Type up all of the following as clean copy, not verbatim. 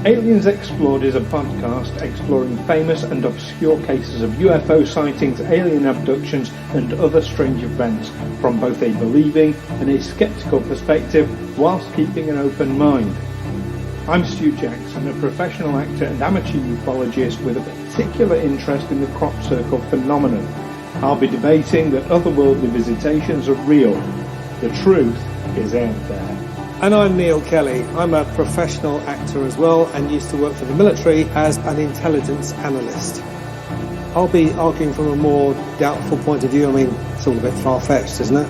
Aliens Explored is a podcast exploring famous and obscure cases of UFO sightings, alien abductions and other strange events from both a believing and a sceptical perspective whilst keeping an open mind. I'm Stu Jackson, a professional actor and amateur ufologist with a particular interest in the crop circle phenomenon. I'll be debating that otherworldly visitations are real. The truth is out there. And I'm Neil Kelly. I'm a professional actor as well and used to work for the military as an intelligence analyst. I'll be arguing from a more doubtful point of view. I mean, it's all a bit far-fetched, isn't it?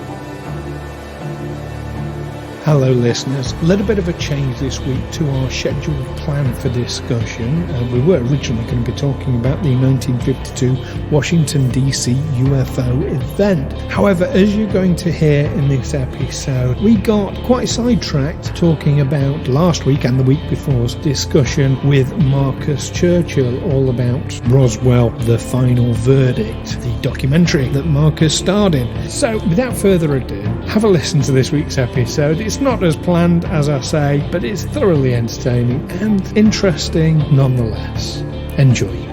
Hello listeners, a little bit of a change this week to our scheduled plan for discussion. We were originally going to be talking about the 1952 Washington DC UFO event. However, as you're going to hear in this episode, we got quite sidetracked talking about last week and the week before's discussion with Marcus Churchill all about Roswell, the final verdict, the documentary that Marcus starred in. So without further ado, have a listen to this week's episode. It's not as planned, as I say, but it's thoroughly entertaining and interesting nonetheless. Enjoy.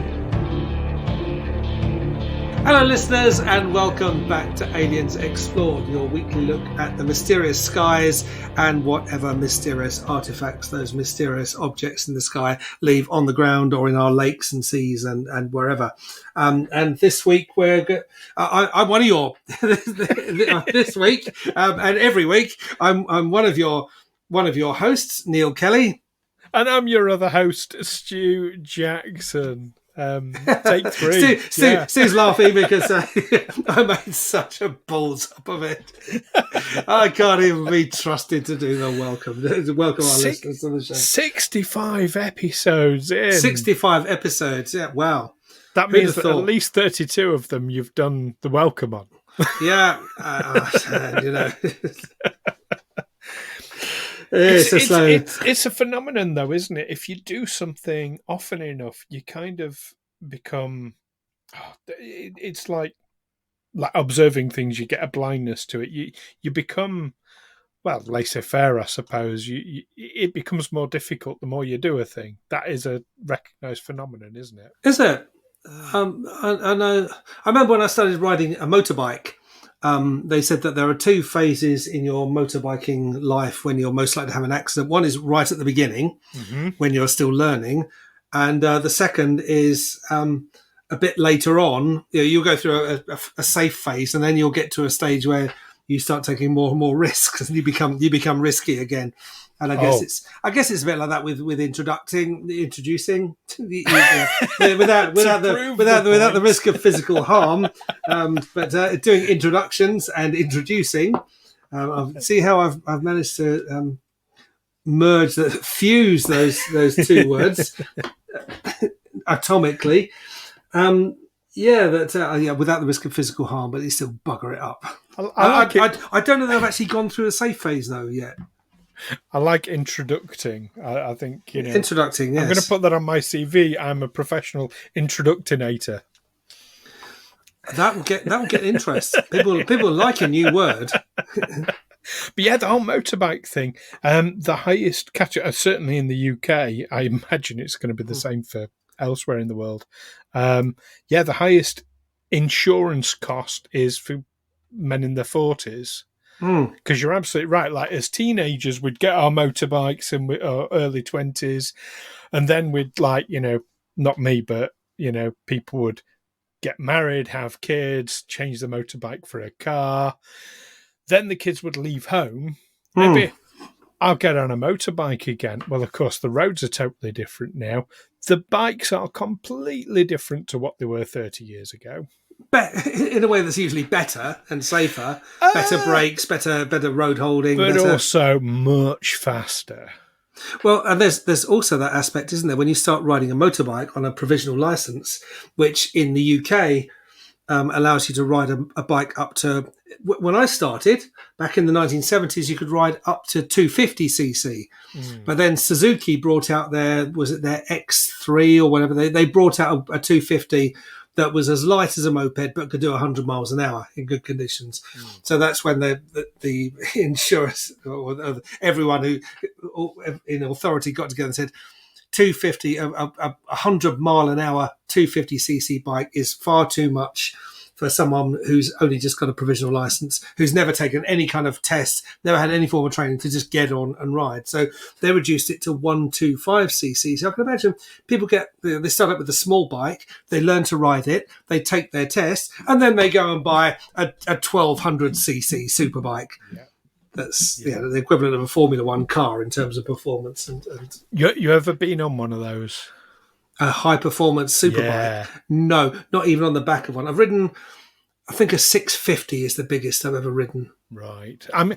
Hello listeners and welcome back to Aliens Explored, your weekly look at the mysterious skies and whatever mysterious artifacts those mysterious objects in the sky leave on the ground or in our lakes and seas and wherever. And this week I'm one of your this week and every week I'm one of your hosts, Neil Kelly, and I'm your other host, Stu Jackson. Take three. Stu's laughing because I made such a balls up of it. I can't even be trusted to do the welcome our listeners to the show. 65 episodes in. 65 episodes, yeah, wow. That means that at least 32 of them you've done the welcome on. Yeah, you know. It's a phenomenon, though, isn't it? If you do something often enough, you kind of become. It's like observing things. You get a blindness to it. You become, well, laissez-faire, I suppose. It becomes more difficult the more you do a thing. That is a recognised phenomenon, isn't it? Is it? I remember when I started riding a motorbike. They said that there are two phases in your motorbiking life when you're most likely to have an accident. One is right at the beginning, when you're still learning, and the second is a bit later on. You'll go through a safe phase, and then you'll get to a stage where you start taking more and more risks, and you become risky again. And I guess it's a bit like that with introducing without the risk of physical harm, but doing introductions and introducing. See how I've managed to fuse those two words atomically. Without the risk of physical harm, but you still bugger it up. I don't know that I've actually gone through a safe phase though yet. I like introducing. I think, introducing. Yes. I'm going to put that on my CV. I'm a professional introductinator. That will get interest. People like a new word. But yeah, the whole motorbike thing. The highest catcher, certainly in the UK. I imagine it's going to be the same for elsewhere in the world. The highest insurance cost is for men in their 40s. Because you're absolutely right. Like as teenagers, we'd get our motorbikes in our early 20s, and then we'd not me, but people would get married, have kids, change the motorbike for a car. Then the kids would leave home. Maybe I'll get on a motorbike again. Well, of course, the roads are totally different now. The bikes are completely different to what they were 30 years ago. In a way that's usually better and safer, better brakes, better road holding, but also much faster. Well, and there's also that aspect, isn't there? When you start riding a motorbike on a provisional license, which in the UK allows you to ride a bike up to. When I started back in the 1970s, you could ride up to 250cc, but then Suzuki brought out their X3 or whatever they brought out a 250. That was as light as a moped, but could do 100 miles an hour in good conditions. So that's when the insurers or everyone who in authority got together and said, 250, a 100-mile-an-hour 250cc bike is far too much for someone who's only just got a provisional license, who's never taken any kind of test, never had any form of training to just get on and ride. So they reduced it to 125cc. So I can imagine people they start up with a small bike, they learn to ride it, they take their test, and then they go and buy a 1200cc super bike. Yeah. That's the equivalent of a Formula One car in terms of performance. And You ever been on one of those? a high-performance superbike? No, not even on the back of one. I've ridden, I think a 650 is the biggest I've ever ridden. Right. I'm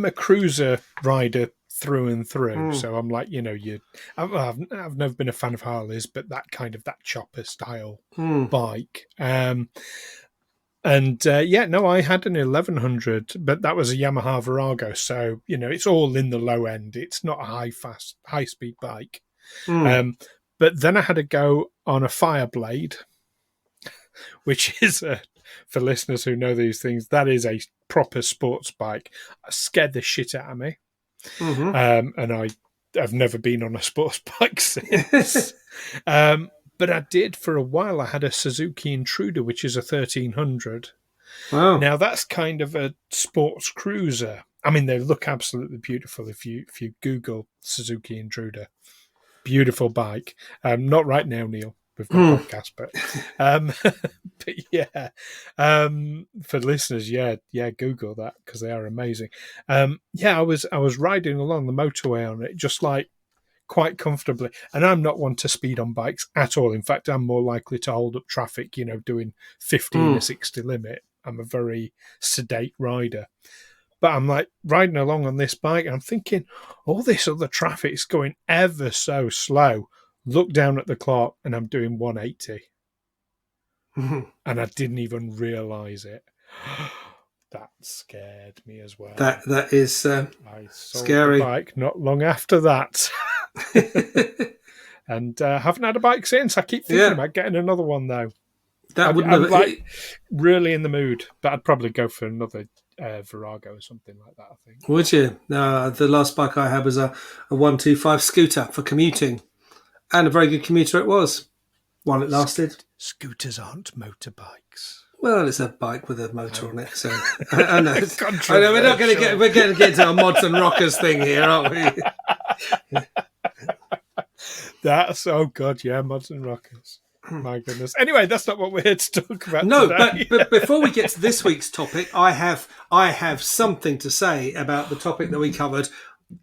a cruiser rider through and through. So I'm like, I've never been a fan of Harleys, but that chopper style bike. I had an 1100, but that was a Yamaha Virago. So, it's all in the low end. It's not a high speed bike. But then I had to go on a Fireblade, which is, for listeners who know these things, that is a proper sports bike. It scared the shit out of me. And I've never been on a sports bike since. But I did for a while. I had a Suzuki Intruder, which is a 1300. Wow. Now, that's kind of a sports cruiser. I mean, they look absolutely beautiful if you Google Suzuki Intruder. Beautiful bike. Not right now, Neil. We've got a podcast, but yeah. For listeners, Google that because they are amazing. I was riding along the motorway on it, just like quite comfortably. And I'm not one to speed on bikes at all. In fact, I'm more likely to hold up traffic, doing 15 or 60 limit. I'm a very sedate rider. But I'm like riding along on this bike and I'm thinking, all this other traffic is going ever so slow. Look down at the clock and I'm doing 180. And I didn't even realise it. That scared me as well. That is I sold scary. the bike not long after that. And haven't had a bike since. I keep thinking about getting another one though. I'm like really in the mood, but I'd probably go for another Virago or something like that, I think. Would you? No, the last bike I had was a 125 scooter for commuting. And a very good commuter it was. While it lasted. Scooters aren't motorbikes. Well, it's a bike with a motor on it, so I know. I know we're going to get into a mods and rockers thing here, aren't we? That's good, mods and rockers. My goodness. Anyway, that's not what we're here to talk about. No, today. but before we get to this week's topic, I have something to say about the topic that we covered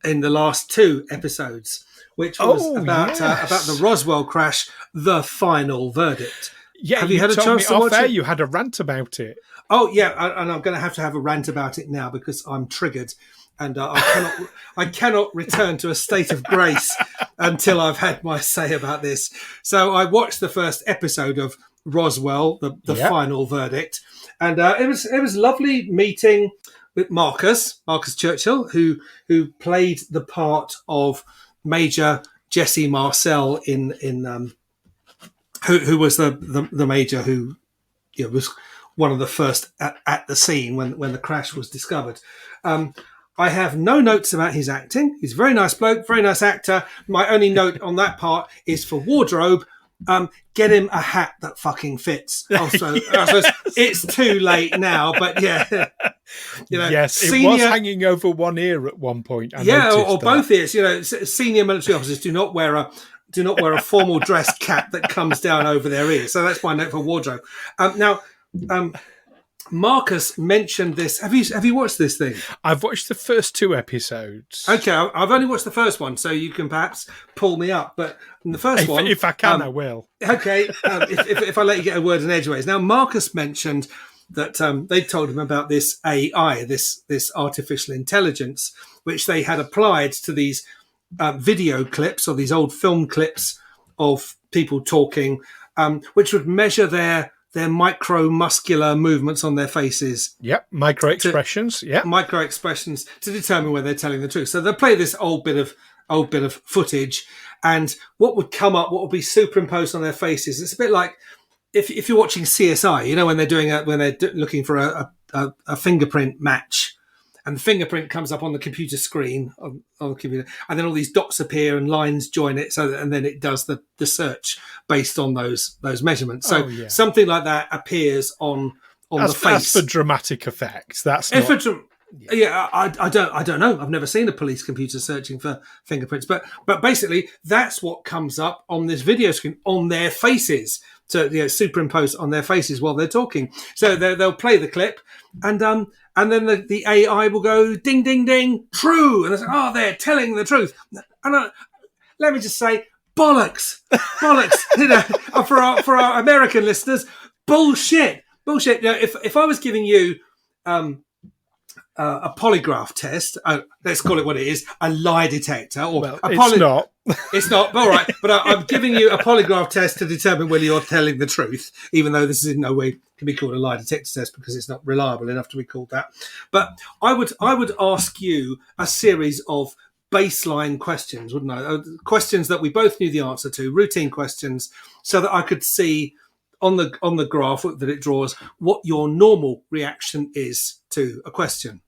in the last two episodes, which was about the Roswell crash, the final verdict. Yeah, have you had a chance to watch it? You had a rant about it. Oh yeah, and I'm going to have a rant about it now because I'm triggered, and I cannot return to a state of grace until I've had my say about this. So I watched the first episode of Roswell, the final verdict, and it was lovely meeting with Marcus Churchill, who played the part of Major Jesse Marcel in who was the major who was one of the first at the scene when the crash was discovered. I have no notes about his acting. He's a very nice bloke, very nice actor. My only note on that part is for wardrobe. Get him a hat that fucking fits. Also, it's too late now, but yeah. Yes, it was hanging over one ear at one point. Or both ears. Senior military officers do not wear a formal dress cap that comes down over their ears. So that's my note for wardrobe. Marcus mentioned this. Have you watched this thing? I've watched the first two episodes. Okay, I've only watched the first one, so you can perhaps pull me up. But in the first one, if I can, I will. Okay, if I let you get a word in edgeways. Now, Marcus mentioned that they told him about this AI, this artificial intelligence, which they had applied to these video clips or these old film clips of people talking, which would measure their micro-muscular movements on their faces. Yep, micro-expressions. Micro-expressions to determine whether they're telling the truth. So they'll play this old bit of footage, and what would come up, what would be superimposed on their faces, it's a bit like if you're watching CSI, when they're looking for a fingerprint match, and the fingerprint comes up on the computer screen on the computer, and then all these dots appear and lines join it, and then it does the search based on those measurements. So something like that appears on the face. That's for dramatic effect. That's not... I don't know. I've never seen a police computer searching for fingerprints, but basically that's what comes up on this video screen on their faces, to superimpose on their faces while they're talking. So they'll play the clip, and then the AI will go ding ding ding, true, and they say, oh, they're telling the truth. And let me just say, bollocks. For our American listeners, bullshit. If I was giving you a polygraph test, let's call it what it is, a lie detector, or it's not. It's not, all right. But I'm giving you a polygraph test to determine whether you're telling the truth, even though this is in no way can be called a lie detector test because it's not reliable enough to be called that. But I would ask you a series of baseline questions, wouldn't I? Questions that we both knew the answer to, routine questions, so that I could see on the graph that it draws what your normal reaction is to a question.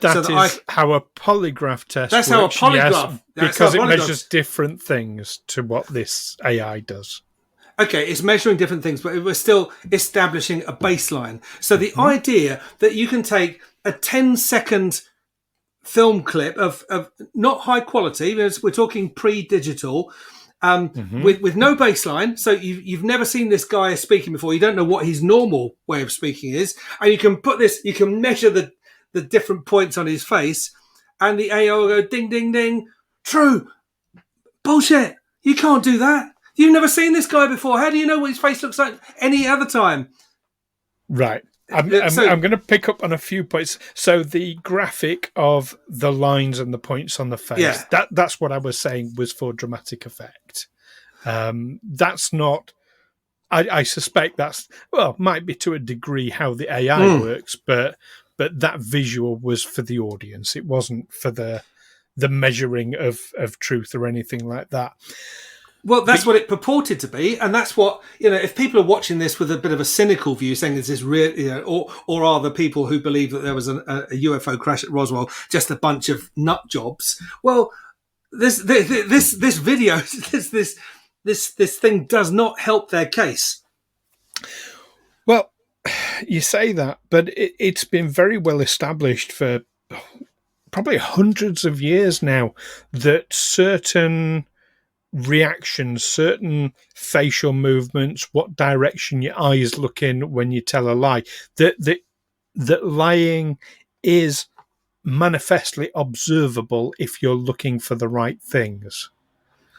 That is how a polygraph test works. How a polygraph. Yes, because it measures different things to what this AI does. Okay, it's measuring different things, but we're still establishing a baseline. So the idea that you can take a 10-second film clip of not high quality, we're talking pre-digital, with no baseline. So you've never seen this guy speaking before. You don't know what his normal way of speaking is. And you can measure the different points on his face, and the AI will go ding, ding, ding, true, bullshit. You can't do that. You've never seen this guy before. How do you know what his face looks like any other time? Right. I'm going to pick up on a few points. So the graphic of the lines and the points on the face, that's what I was saying was for dramatic effect. That's not... I suspect might be to a degree how the AI works, but that visual was for the audience. It wasn't for the measuring of truth or anything like that. Well, that's what it purported to be, and that's what, if people are watching this with a bit of a cynical view, saying is this real, or are the people who believe that there was a UFO crash at Roswell just a bunch of nut jobs? Well, this video, this thing does not help their case. Well, you say that, but it's been very well established for probably hundreds of years now that certain reactions, certain facial movements, what direction your eyes look in when you tell a lie, that lying is manifestly observable if you're looking for the right things.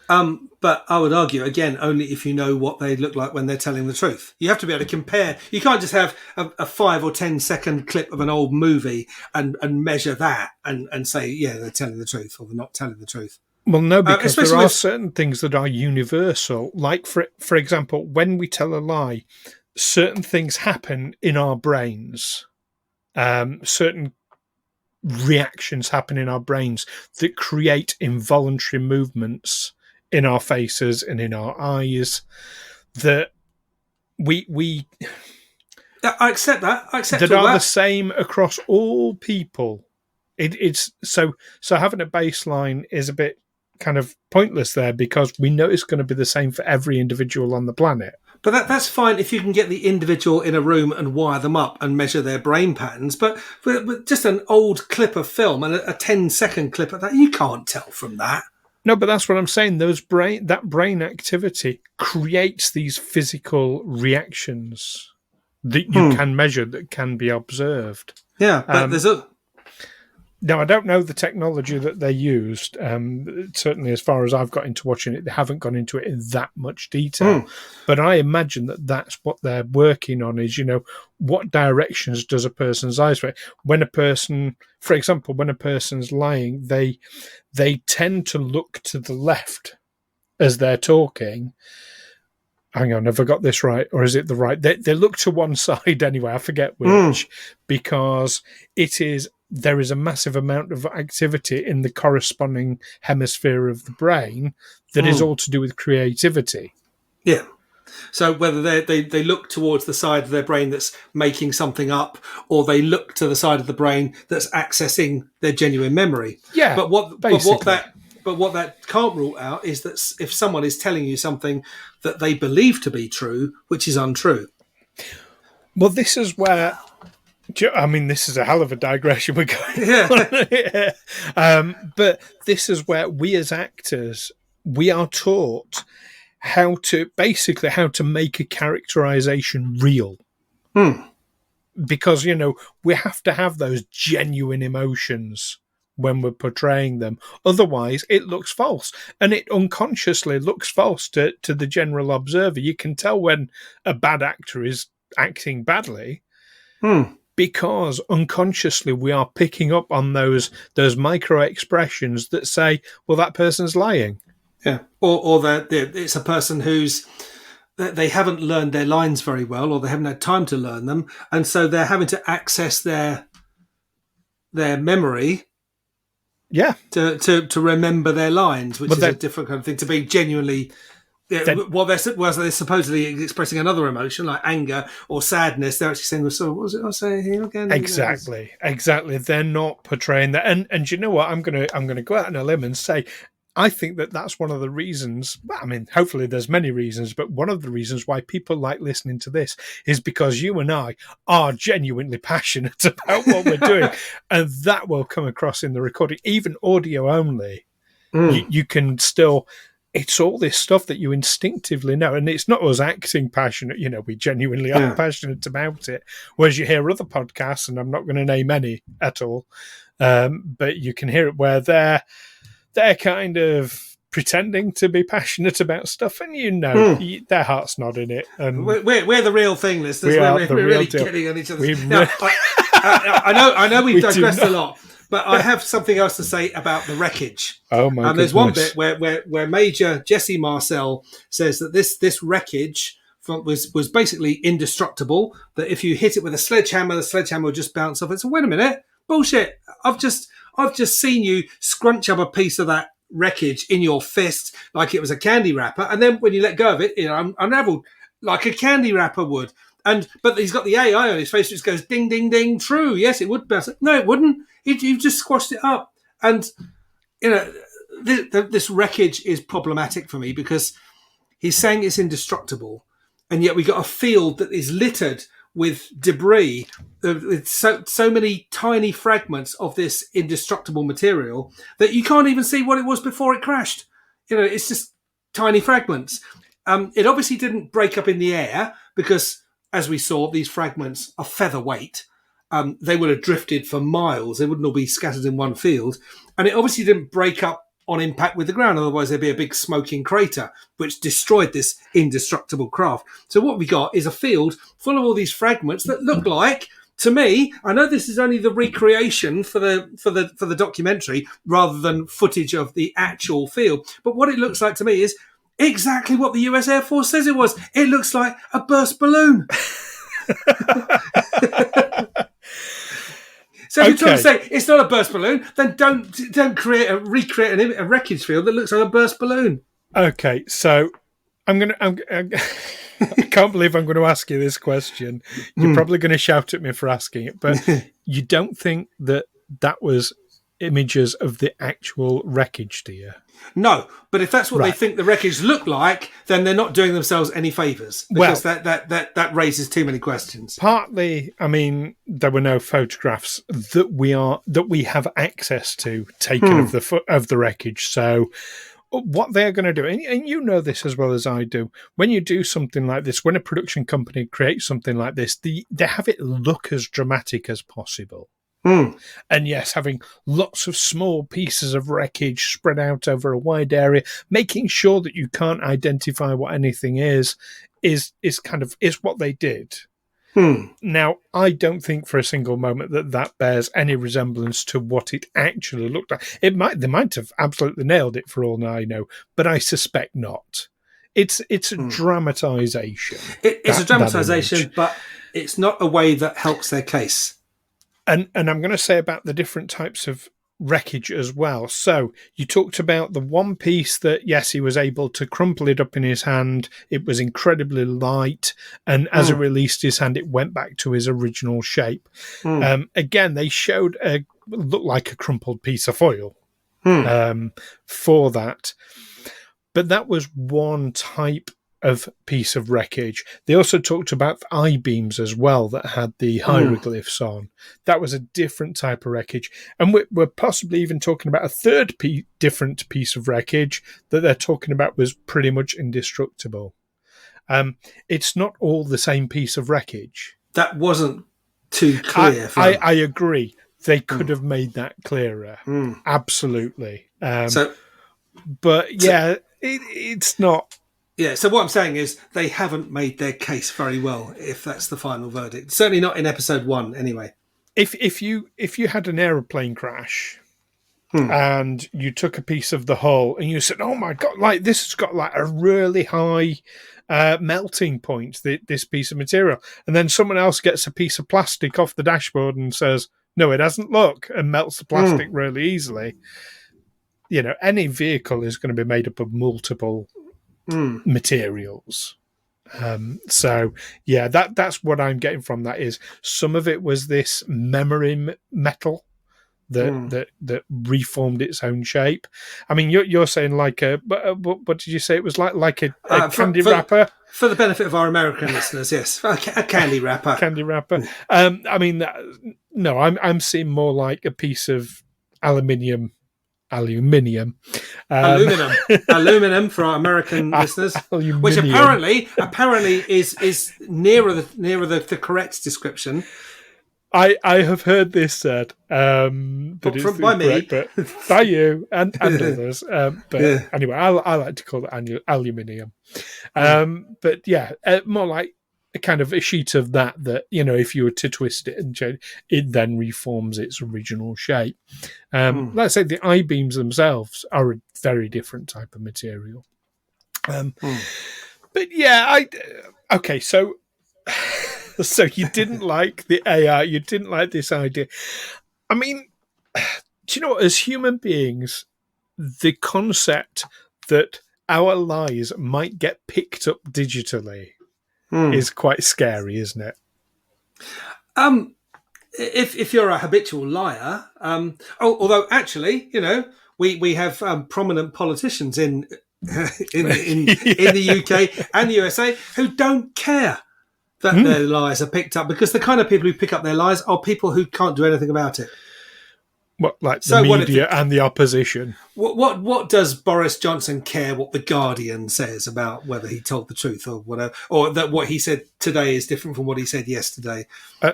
But I would argue, again, only if you know what they look like when they're telling the truth. You have to be able to compare. You can't just have a 5 or 10 second clip of an old movie and measure that and say, yeah, they're telling the truth or they're not telling the truth. Well, no, because there are certain things that are universal. Like, for example, when we tell a lie, certain things happen in our brains. Certain reactions happen in our brains that create involuntary movements in our faces and in our eyes that we I accept that. I accept that all are that. the same across all people. It's so having a baseline is a bit kind of pointless there because we know it's going to be the same for every individual on the planet. But that's fine if you can get the individual in a room and wire them up and measure their brain patterns. But just an old clip of film and a 10-second clip of that, you can't tell from that. No, but that's what I'm saying. That brain activity creates these physical reactions that you can measure, that can be observed. Yeah, but there's a... Now, I don't know the technology that they used. Certainly, as far as I've got into watching it, they haven't gone into it in that much detail. But I imagine that that's what they're working on is, what directions does a person's eyes face? When a person, for example, when a person's lying, they tend to look to the left as they're talking. Hang on, have I got this right? Or is it the right? They look to one side anyway, I forget which, because there is a massive amount of activity in the corresponding hemisphere of the brain that is all to do with creativity. Yeah. So whether they look towards the side of their brain that's making something up, or they look to the side of the brain that's accessing their genuine memory. Yeah, But what basically. what that can't rule out is that if someone is telling you something that they believe to be true, which is untrue. Well, this is where. I mean, this is a hell of a digression we're going on here. But this is where we as actors, we are taught how to make a characterization real. Because, we have to have those genuine emotions when we're portraying them. Otherwise, it looks false. And it unconsciously looks false to the general observer. You can tell when a bad actor is acting badly. Because unconsciously we are picking up on those micro expressions that say, well, that person's lying. Yeah. Or that it's a person they haven't learned their lines very well, or they haven't had time to learn them. And so they're having to access their memory. Yeah. To remember their lines, which is a different kind of thing, to be genuinely. They're supposedly expressing another emotion like anger or sadness. They're actually saying, "So, what was it I say here again?" Exactly. They're not portraying that. And you know what? I'm gonna go out on a limb and say, I think that's one of the reasons. I mean, hopefully there's many reasons, but one of the reasons why people like listening to this is because you and I are genuinely passionate about what we're doing, and that will come across in the recording, even audio only. You can still. It's all this stuff that you instinctivly know. And it's not us acting passionate. We genuinely are passionate about it. Whereas you hear other podcasts, and I'm not going to name any at all, but you can hear it where they're kind of pretending to be passionate about stuff, and their heart's not in it. And we're the real thing, listeners. We're really getting on each other. I know we've digressed a lot. But I have something else to say about the wreckage. Oh my goodness. There's one bit where Major Jesse Marcel says that this wreckage was basically indestructible. That if you hit it with a sledgehammer, the sledgehammer will just bounce off. It's wait a minute, bullshit. I've just seen you scrunch up a piece of that wreckage in your fist like it was a candy wrapper, and then when you let go of it, unraveled like a candy wrapper would. But he's got the AI on his face, which goes ding, ding, ding. True, yes, it would bounce. No, it wouldn't. You've just squashed it up. And, this wreckage is problematic for me because he's saying it's indestructible. And yet we got a field that is littered with debris, with so many tiny fragments of this indestructible material that you can't even see what it was before it crashed. It's just tiny fragments. It obviously didn't break up in the air because, as we saw, these fragments are featherweight. They would have drifted for miles. They wouldn't all be scattered in one field. And it obviously didn't break up on impact with the ground. Otherwise, there'd be a big smoking crater, which destroyed this indestructible craft. So what we got is a field full of all these fragments that look like, to me, I know this is only the recreation for the documentary rather than footage of the actual field. But what it looks like to me is exactly what the US Air Force says it was. It looks like a burst balloon. So if you're trying to say it's not a burst balloon, then don't recreate a wreckage field that looks like a burst balloon. Okay, so I can't believe I'm going to ask you this question. You're probably going to shout at me for asking it, but you don't think that was images of the actual wreckage, do you? No, but if that's what they think the wreckage looked like, then they're not doing themselves any favours because that raises too many questions. Partly, I mean, there were no photographs that we have access to taken of the wreckage. So, what they're going to do, and you know this as well as I do, when you do something like this, when a production company creates something like this, they have it look as dramatic as possible. And yes, having lots of small pieces of wreckage spread out over a wide area, making sure that you can't identify what anything is what they did. Now, I don't think for a single moment that bears any resemblance to what it actually looked like. They might have absolutely nailed it for all I know, but I suspect not. It's a dramatization. It's a dramatization, but it's not a way that helps their case. And I'm going to say about the different types of wreckage as well. So you talked about the one piece that, yes, he was able to crumple it up in his hand. It was incredibly light. And as it released his hand, it went back to his original shape. Again, they showed looked like a crumpled piece of foil for that. But that was one type of piece of wreckage. They also talked about I-beams as well that had the hieroglyphs on. That was a different type of wreckage. And we're possibly even talking about a third different piece of wreckage that they're talking about was pretty much indestructible. It's not all the same piece of wreckage. That wasn't too clear. I agree. They could have made that clearer. Absolutely. It's not. Yeah, so what I'm saying is they haven't made their case very well, if that's the final verdict. Certainly not in episode 1, anyway. If you had an aeroplane crash and you took a piece of the hull and you said, "Oh my God, like this has got like a really high melting point, this piece of material," and then someone else gets a piece of plastic off the dashboard and says, "No, it hasn't, look," and melts the plastic really easily. You know, any vehicle is going to be made up of multiple materials. That's what I'm getting from that is some of it was this memory metal that reformed its own shape. I mean, you're saying like what did you say it was like a candy wrapper? For the benefit of our American listeners, yes, a candy wrapper. Candy wrapper. I mean, no, I'm seeing more like a piece of aluminium for our American listeners, which apparently is nearer the correct description. I have heard this said by me, but by you and others. Anyway, I like to call it aluminium. But yeah, more like a kind of a sheet of that, you know, if you were to twist it and change, it then reforms its original shape. Let's say the I-beams themselves are a very different type of material. But yeah, okay, so so you didn't like the AI, you didn't like this idea. I mean, do you know what, as human beings, the concept that our lies might get picked up digitally is quite scary, isn't it? If you're a habitual liar, although actually, you know, we have prominent politicians in the UK and the USA who don't care that their lies are picked up, because the kind of people who pick up their lies are people who can't do anything about it. What, like the media and the opposition? What does Boris Johnson care what the Guardian says about whether he told the truth or whatever, or that what he said today is different from what he said yesterday?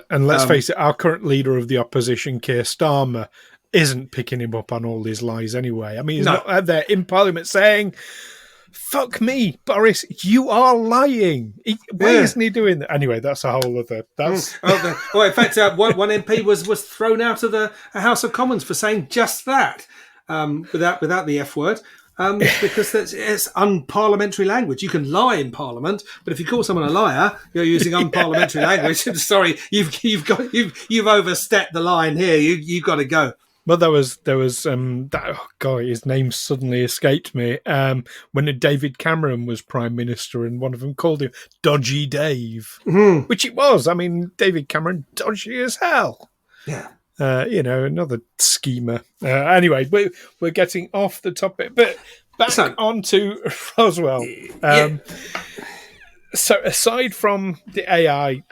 And let's face it, our current leader of the opposition, Keir Starmer, isn't picking him up on all his lies anyway. I mean, he's not out there in Parliament saying, "Fuck me, Boris, you are lying." Why isn't he doing that? Anyway, that's a whole other. That's in fact, one MP was thrown out of the House of Commons for saying just that, without the F word, because it's unparliamentary language. You can lie in Parliament, but if you call someone a liar, you're using unparliamentary language. Sorry, you've overstepped the line here. You've got to go. Well, there was his name suddenly escaped me. When David Cameron was Prime Minister, and one of them called him Dodgy Dave, which it was. I mean, David Cameron, dodgy as hell. Yeah. You know, another schemer. Anyway, we're getting off the topic, but back onto Roswell. So aside from the AI,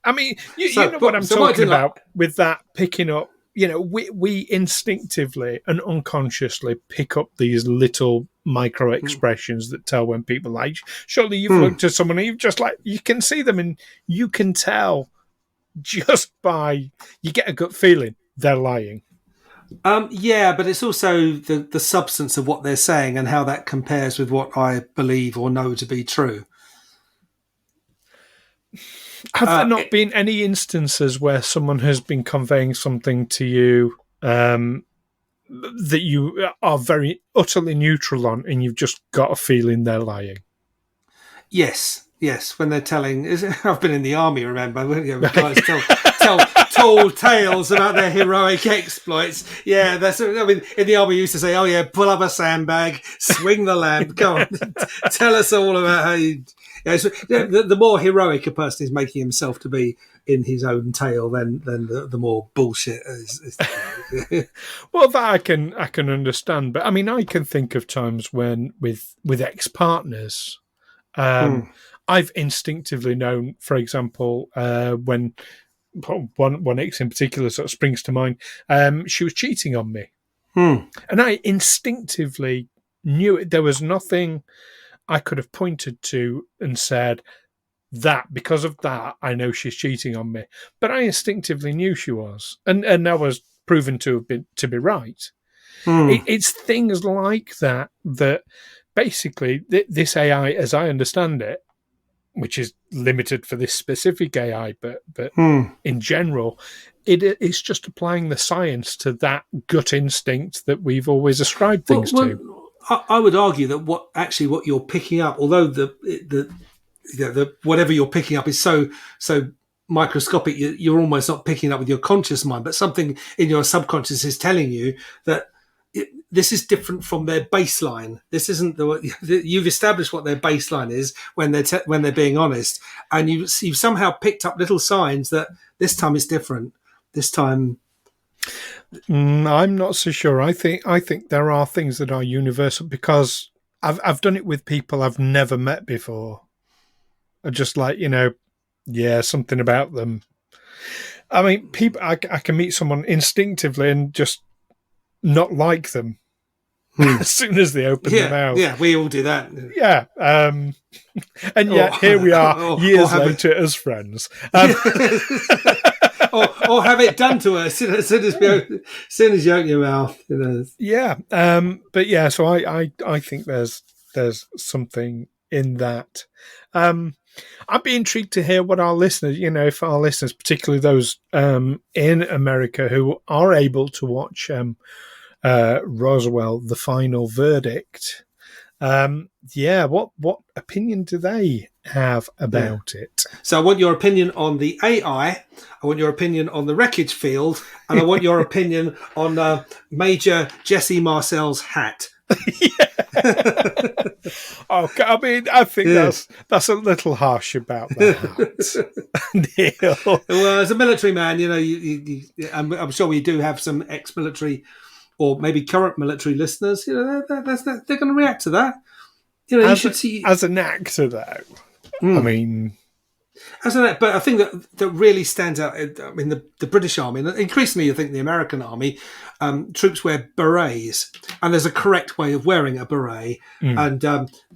I mean, you know what I'm talking about with that picking up. You know, we instinctively and unconsciously pick up these little micro expressions that tell when people lie. Surely you've looked at someone and you've just like, you can see them and you can tell just by, you get a gut feeling they're lying. Yeah, but it's also the substance of what they're saying and how that compares with what I believe or know to be true. Have there not been any instances where someone has been conveying something to you that you are very utterly neutral on, and you've just got a feeling they're lying? Yes. When they're telling, I've been in the army. Remember, guys tall tales about their heroic exploits. Yeah, in the army, we used to say, "Oh yeah, pull up a sandbag, swing the lamp. Come on, tell us all about how you." Yeah, so the more heroic a person is making himself to be in his own tale, then the more bullshit is. Well, that I can understand, but I mean, I can think of times when with ex-partners, I've instinctively known, for example, when one ex in particular sort of springs to mind, she was cheating on me, and I instinctively knew it. There was nothing I could have pointed to and said that because of that I know she's cheating on me, but I instinctively knew she was, and that was proven to be right. It's things like that basically this AI, as I understand it, which is limited for this specific AI, but in general, it's just applying the science to that gut instinct that we've always ascribed things to. I would argue that what you're picking up, although the whatever you're picking up is so microscopic, you're almost not picking it up with your conscious mind, but something in your subconscious is telling you that this is different from their baseline. This isn't you've established what their baseline is when they're being honest, and you've somehow picked up little signs that this time it's different. This time. I'm not so sure. I think there are things that are universal because I've done it with people I've never met before. I just something about them. I mean, people I can meet someone instinctively and just not like them as soon as they open their mouth. Yeah, we all do that. Yeah, and yet here we are years later as friends. Or have it done to us as soon as you open your mouth. Yeah, but yeah. So I think there's something in that. I'd be intrigued to hear what our listeners, if our listeners, particularly those in America who are able to watch Roswell, The Final Verdict. What opinion do they have about it? So I want your opinion on the AI, I want your opinion on the wreckage field, and I want your opinion on Major Jesse Marcel's hat. Okay, I mean, I think that's a little harsh about that. Neil. Well, as a military man, I'm sure we do have some ex-military or maybe current military listeners. They're going to react to that. You should see as an actor, though. I mean, but I think that really stands out. I mean, the British Army, and increasingly, I think the American Army, troops wear berets, and there's a correct way of wearing a beret. And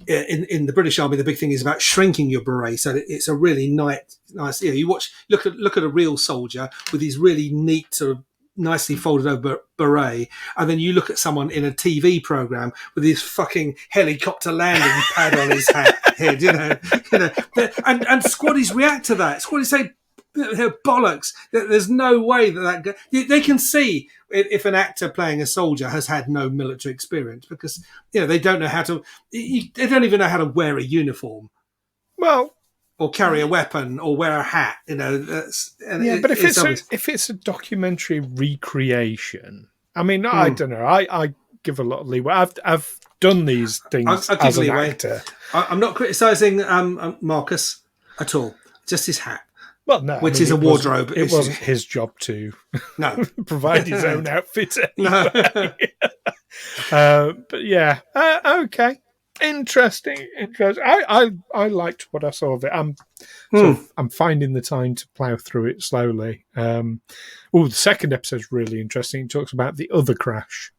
in the British Army, the big thing is about shrinking your beret, so that it's a really nice. Look at a real soldier with his really neat sort of nicely folded over beret, and then you look at someone in a TV program with his fucking helicopter landing pad on his head, and squaddies react to that. Squaddies say, bollocks. There's no way that they can see if an actor playing a soldier has had no military experience, because they don't know how to. They don't even know how to wear a uniform. Well. Or carry a weapon, or wear a hat, but if it's a documentary recreation, I mean, I don't know. I give a lot of leeway. I've done these things as an actor. I'm not criticising Marcus at all. Just his hat. Well, no, which is a wardrobe. It wasn't his job to provide his own outfit anyway. But yeah, okay. Interesting. I liked what I saw of it. I'm finding the time to plough through it slowly. The second episode's really interesting. It talks about the other crash.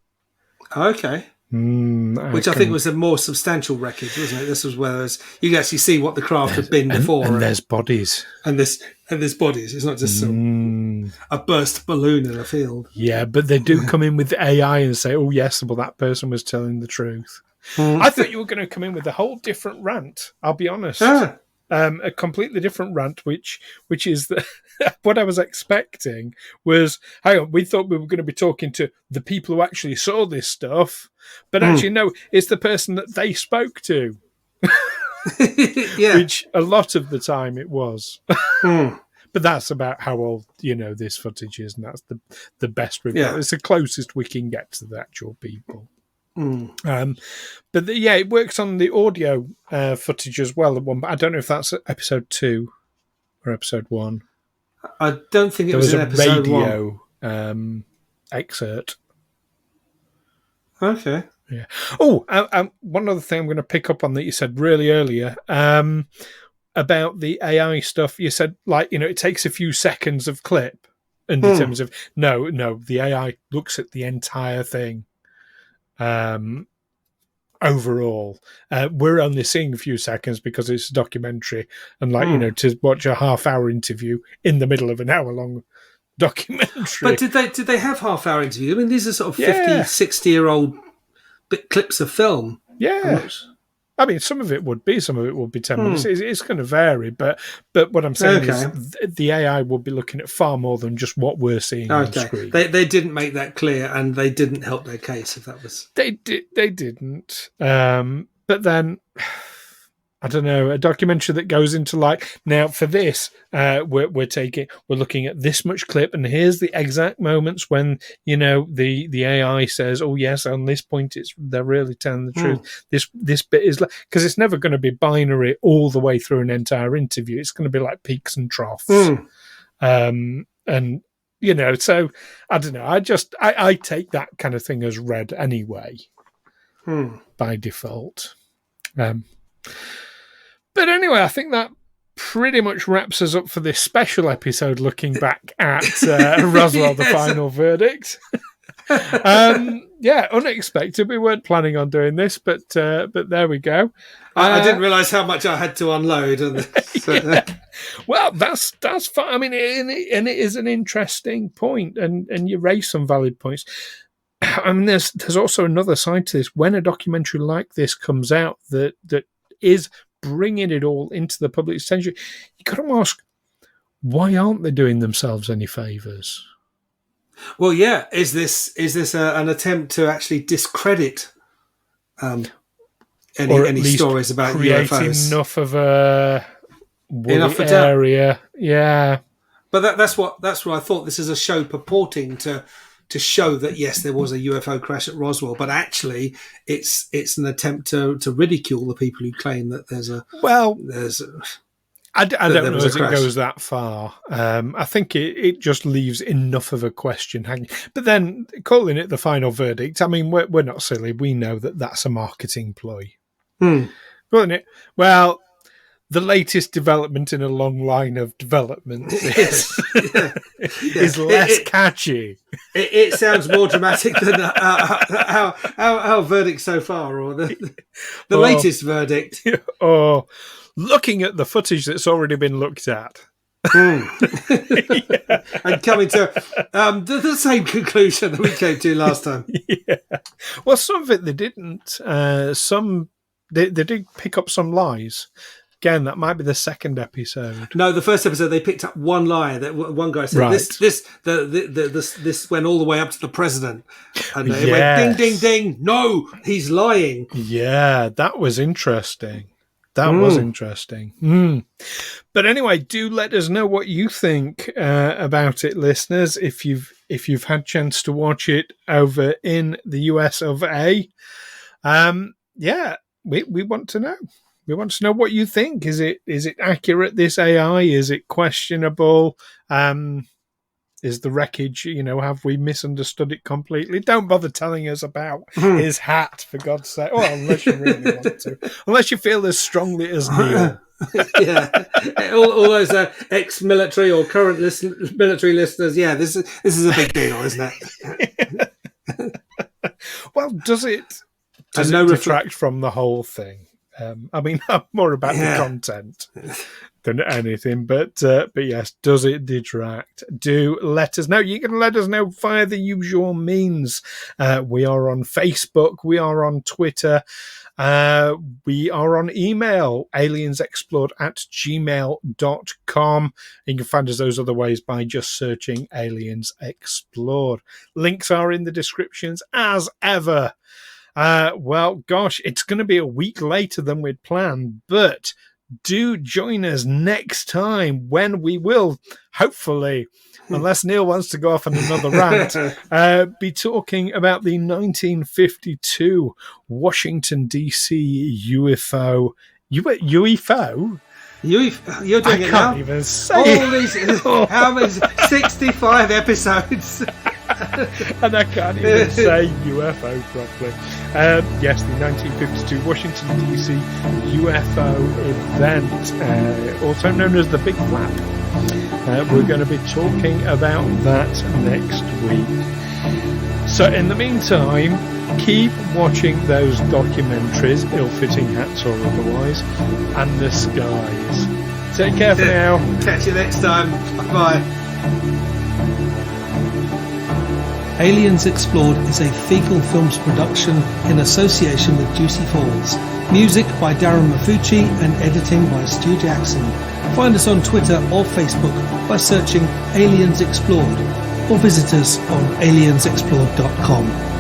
Okay. Which I think was a more substantial wreckage, wasn't it? This was where you can actually see what the craft had been before. And there's bodies. And there's bodies. It's not just a burst balloon in a field. Yeah, but they do come in with the AI and say, oh, yes, well, that person was telling the truth. I thought you were going to come in with a whole different rant, I'll be honest. A completely different rant, which is what I was expecting was, hang on, we thought we were going to be talking to the people who actually saw this stuff, but actually, no, it's the person that they spoke to. Which a lot of the time it was. But But that's about how old, this footage is, and that's the best we've got. Yeah. It's the closest we can get to the actual people. Mm. But it works on the audio footage as well. But I don't know if that's episode 2 or episode 1. I don't think it There was was in a episode radio 1. Excerpt. Okay. Yeah. Oh, one other thing I'm going to pick up on that you said really earlier about the AI stuff. You said, it takes a few seconds of clip and determines if no, the AI looks at the entire thing. Overall, we're only seeing a few seconds because it's a documentary, and to watch a half-hour interview in the middle of an hour-long documentary. But did they have half-hour interviews? I mean, these are sort of 50, 60-year-old clips of film. Yeah. I mean, some of it would be 10 minutes. It's going to vary, but what I'm saying is the AI will be looking at far more than just what we're seeing on screen. They didn't make that clear, and they didn't help their case. If that was they didn't. But then I don't know, a documentary that goes into now for this, we're looking at this much clip, and here's the exact moments when the AI says, "Oh yes, on this point they're really telling the truth." This bit is because it's never going to be binary all the way through an entire interview. It's going to be like peaks and troughs, and so I don't know. I take that kind of thing as read anyway, by default. But anyway, I think that pretty much wraps us up for this special episode looking back at Roswell, the final verdict. Unexpected. We weren't planning on doing this, but there we go. I didn't realise how much I had to unload. Well, that's fine. I mean, and it is an interesting point, and you raise some valid points. I mean, there's also another side to this. When a documentary like this comes out that is bringing it all into the public attention, you got to ask, why aren't they doing themselves any favours? Well, yeah, is this an attempt to actually discredit any stories about create UFOs? Enough of a area, yeah. But that's what I thought. This is a show purporting to show that yes, there was a UFO crash at Roswell, but actually it's an attempt to ridicule the people who claim that there's a. I don't know if it goes that far. I think it just leaves enough of a question hanging. But then calling it the final verdict, I mean, we're not silly. We know that that's a marketing ploy. Wasn't it? Well, the latest development in a long line of developments is less catchy. It sounds more dramatic than our verdict so far, or the latest verdict. Or looking at the footage that's already been looked at. And coming to the same conclusion that we came to last time. Yeah. Well, some of it they didn't. Some they did pick up some lies. Again, that might be the second episode. No, the first episode they picked up one lie that one guy said. Right. This went all the way up to the president, and it went ding, ding, ding. No, he's lying. Yeah, that was interesting. Was interesting. But anyway, do let us know what you think about it, listeners. If you've had a chance to watch it over in the US of A, we want to know. We want to know what you think. Is it accurate, this AI? Is it questionable? Is the wreckage, have we misunderstood it completely? Don't bother telling us about his hat, for God's sake. Well, unless you really want to. Unless you feel as strongly as Neil. Yeah. All those ex-military or current military listeners, yeah, this is a big deal, isn't it? Well, does it detract from the whole thing? I mean, I'm more about the content than anything, but yes, does it detract? Do let us know. You can let us know via the usual means. We are on Facebook. We are on Twitter. We are on email, aliensexplored@gmail.com. You can find us those other ways by just searching Aliens Explored. Links are in the descriptions as ever. Well, gosh, it's going to be a week later than we'd planned, but do join us next time when we will, hopefully, unless Neil wants to go off on another rant, be talking about the 1952 Washington, D.C. UFO. UFO? You're doing it now. I can't even say all these, how many? 65 episodes. And I can't even say UFO properly. Yes, the 1952 Washington, D.C. UFO event, also known as the Big Flap. We're going to be talking about that next week. So in the meantime, keep watching those documentaries, ill-fitting hats or otherwise, and the skies. Take care for now. Catch you next time. Bye. Aliens Explored is a Fecal Films production in association with Juicy Falls. Music by Darren Mafucci and editing by Stu Jackson. Find us on Twitter or Facebook by searching Aliens Explored or visit us on aliensexplored.com.